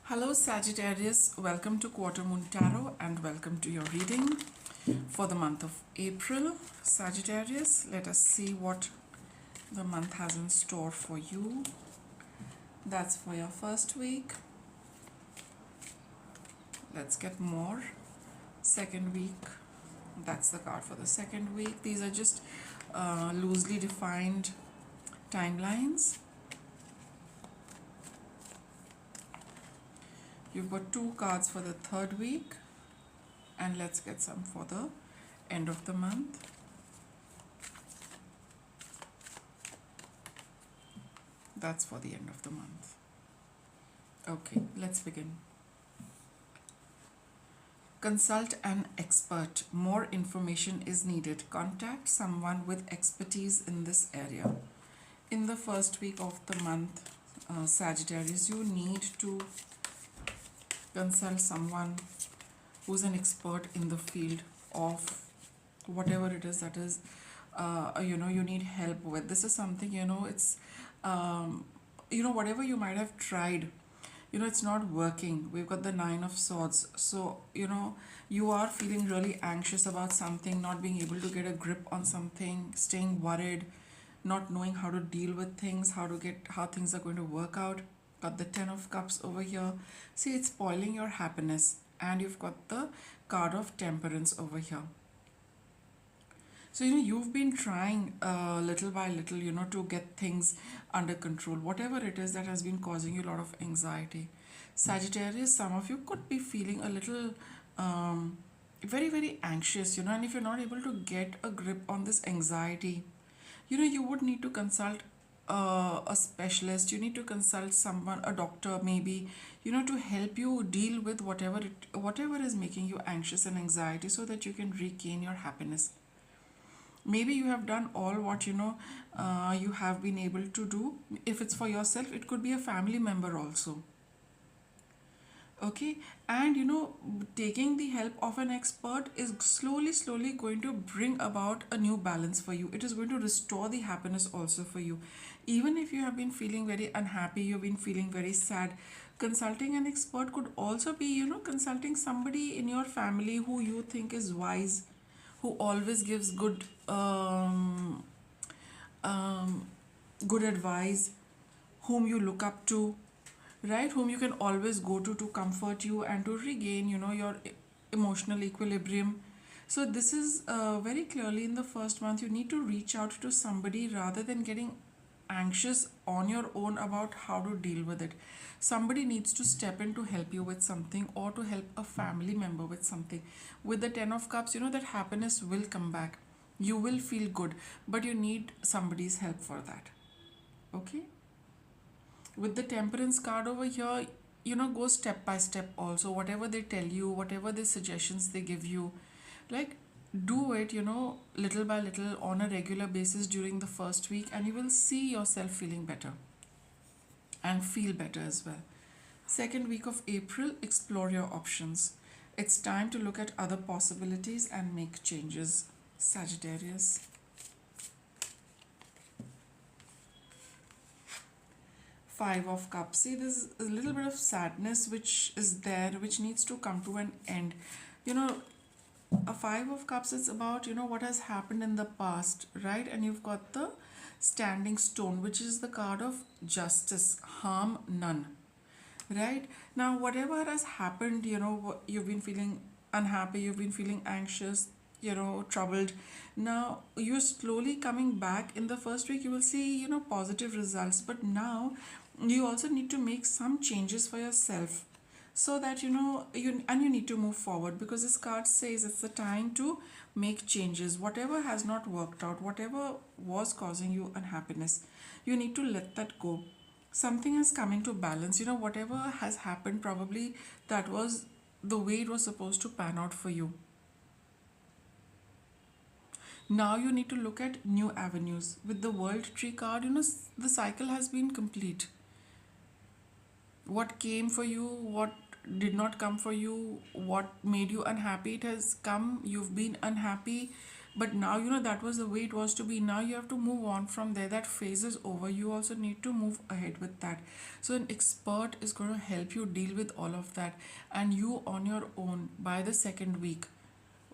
Hello Sagittarius, welcome to Quarter Moon Tarot and welcome to your reading for the month of April. Sagittarius, let us see what the month has in store for you. That's for your first week. Let's get more. Second week, that's the card for the second week. These are just loosely defined timelines. You've got two cards for the third week, and let's get some for the end of the month. That's for the end of the month. Okay, let's begin. Consult an expert. More information is needed. Contact someone with expertise in this area. In the first week of the month, Sagittarius, you need to consult someone who's an expert in the field of whatever it is that is you need help with. This is something, it's whatever you might have tried, it's not working. We've got the Nine of Swords. So you are feeling really anxious about something, not being able to get a grip on something, staying worried, not knowing how to deal with things, how things are going to work out. Got the Ten of Cups over here. See, it's spoiling your happiness. And you've got the card of Temperance over here. So you've been trying little by little, to get things under control, whatever it is that has been causing you a lot of anxiety. Sagittarius, some of you could be feeling a little very, very anxious, and if you're not able to get a grip on this anxiety, you would need to consult a specialist. You need to consult someone, a doctor maybe, to help you deal with whatever is making you anxious and anxiety, so that you can regain your happiness. Maybe you have done all what you have been able to do. If it's for yourself, it could be a family member also. Okay, and taking the help of an expert is slowly going to bring about a new balance for you. It is going to restore the happiness also for you. Even if you have been feeling very unhappy, you've been feeling very sad, consulting an expert could also be consulting somebody in your family who you think is wise, who always gives good advice, whom you look up to, right? Whom you can always go to comfort you and to regain, your emotional equilibrium. So this is very clearly in the first month, you need to reach out to somebody rather than getting anxious on your own about how to deal with it. Somebody needs to step in to help you with something, or to help a family member with something. With the Ten of Cups, that happiness will come back. You will feel good, but you need somebody's help for that. Okay? With the Temperance card over here, go step by step also. Whatever they tell you, whatever the suggestions they give you, like, do it, little by little on a regular basis during the first week, and you will see yourself feeling better and feel better as well. Second week of April, explore your options. It's time to look at other possibilities and make changes, Sagittarius. Five of Cups. See, there's a little bit of sadness which is there, which needs to come to an end. A Five of Cups is about, what has happened in the past, right? And you've got the Standing Stone, which is the card of Justice, harm none, right? Now, whatever has happened, you've been feeling unhappy, you've been feeling anxious, troubled. Now you're slowly coming back. In the first week, you will see, positive results, but now you also need to make some changes for yourself, so that you need to move forward, because this card says it's the time to make changes. Whatever has not worked out, whatever was causing you unhappiness, you need to let that go. Something has come into balance. Whatever has happened, probably that was the way it was supposed to pan out for you. Now you need to look at new avenues. With the World Tree card, the cycle has been complete. What came for you, what did not come for you, what made you unhappy, it has come. You've been unhappy, But now, that was the way it was to be. Now you have to move on from there. That phase is over. You also need to move ahead with that. So an expert is going to help you deal with all of that, and you on your own by the second week.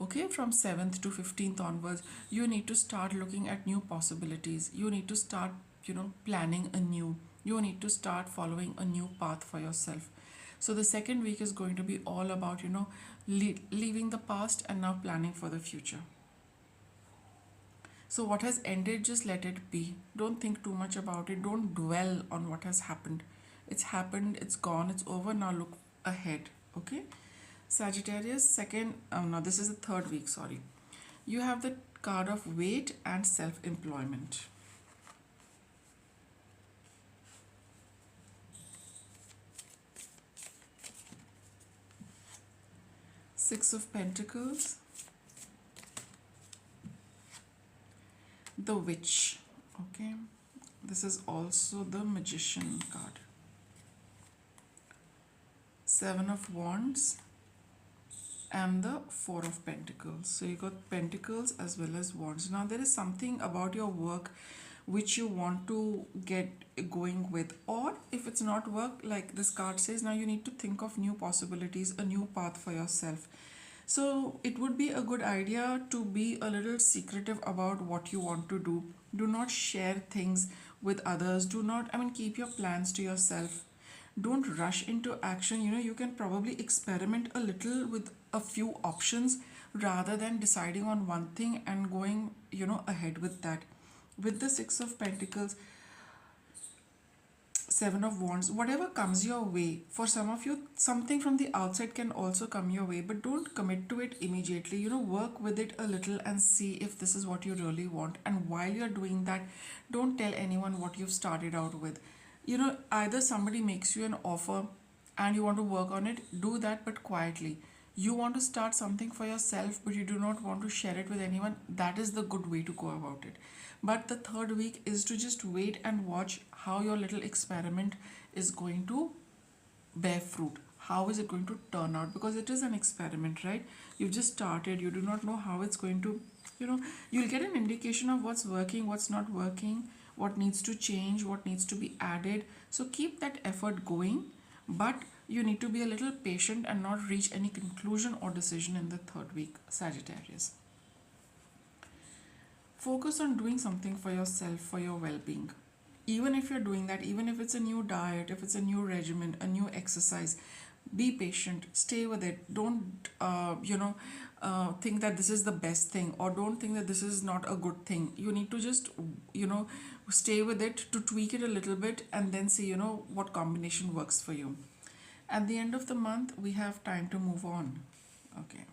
Okay, from 7th to 15th onwards, you need to start looking at new possibilities. You need to start, planning anew. You need to start following a new path for yourself. So the second week is going to be all about, leaving the past and now planning for the future. So, what has ended, just let it be. Don't think too much about it. Don't dwell on what has happened. It's happened, it's gone, it's over. Now, look ahead. Okay? Sagittarius, second, no, this is the third week, sorry. You have the card of weight and self employment. Six of Pentacles, the Witch. Okay? This is also the Magician card. Seven of Wands and the Four of Pentacles. So you got Pentacles as well as Wands. Now there is something about your work which you want to get going with, or if it's not work, like this card says, now you need to think of new possibilities, a new path for yourself. So it would be a good idea to be a little secretive about what you want to do. Do not share things with others. Do not, keep your plans to yourself. Don't rush into action. You can probably experiment a little with a few options rather than deciding on one thing and going, ahead with that. With the Six of Pentacles, Seven of Wands, whatever comes your way, for some of you, something from the outside can also come your way, but don't commit to it immediately. Work with it a little and see if this is what you really want. And while you're doing that, don't tell anyone what you've started out with. Either somebody makes you an offer and you want to work on it, do that, but quietly. You want to start something for yourself, but you do not want to share it with anyone. That is the good way to go about it. But the third week is to just wait and watch how your little experiment is going to bear fruit. How is it going to turn out? Because it is an experiment, right? You've just started, you do not know how it's going to, you'll get an indication of what's working, what's not working, what needs to change, what needs to be added. So keep that effort going, but you need to be a little patient and not reach any conclusion or decision in the third week, Sagittarius. Focus on doing something for yourself, for your well being. Even if you're doing that, even if it's a new diet, if it's a new regimen, a new exercise, be patient, stay with it. Don't, think that this is the best thing, or don't think that this is not a good thing. You need to just, stay with it, to tweak it a little bit, and then see, what combination works for you. At the end of the month, we have time to move on. Okay.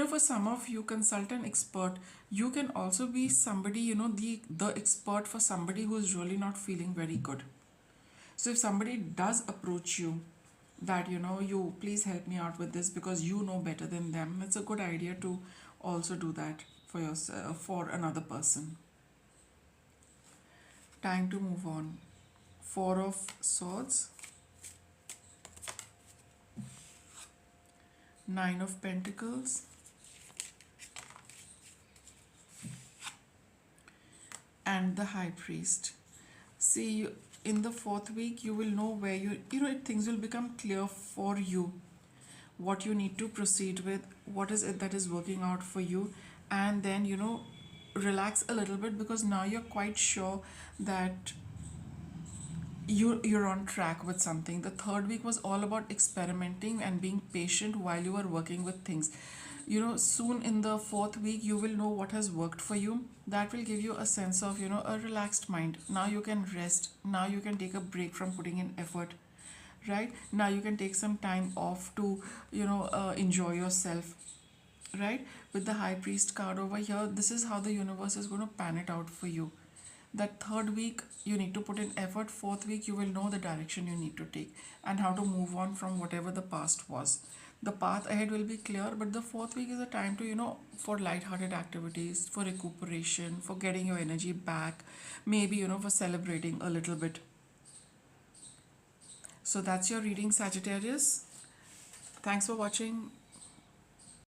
For some of you, consult an expert. You can also be somebody, the expert for somebody who is really not feeling very good. So if somebody does approach you that, you please help me out with this because you know better than them, it's a good idea to also do that for yourself, for another person. Time to move on. Four of Swords, Nine of Pentacles, and the High Priest. See, in the fourth week, you will know where things will become clear for you, what you need to proceed with, what is it that is working out for you, and then, relax a little bit, because now you're quite sure that you're on track with something. The third week was all about experimenting and being patient while you were working with things. Soon in the fourth week, you will know what has worked for you. That will give you a sense of, a relaxed mind. Now you can rest. Now you can take a break from putting in effort. Right? Now you can take some time off to, enjoy yourself. Right? With the High Priest card over here, this is how the universe is going to pan it out for you. That third week, you need to put in effort. Fourth week, you will know the direction you need to take and how to move on from whatever the past was. The path ahead will be clear, but the fourth week is a time to, for light-hearted activities, for recuperation, for getting your energy back, maybe, for celebrating a little bit. So that's your reading, Sagittarius. Thanks for watching.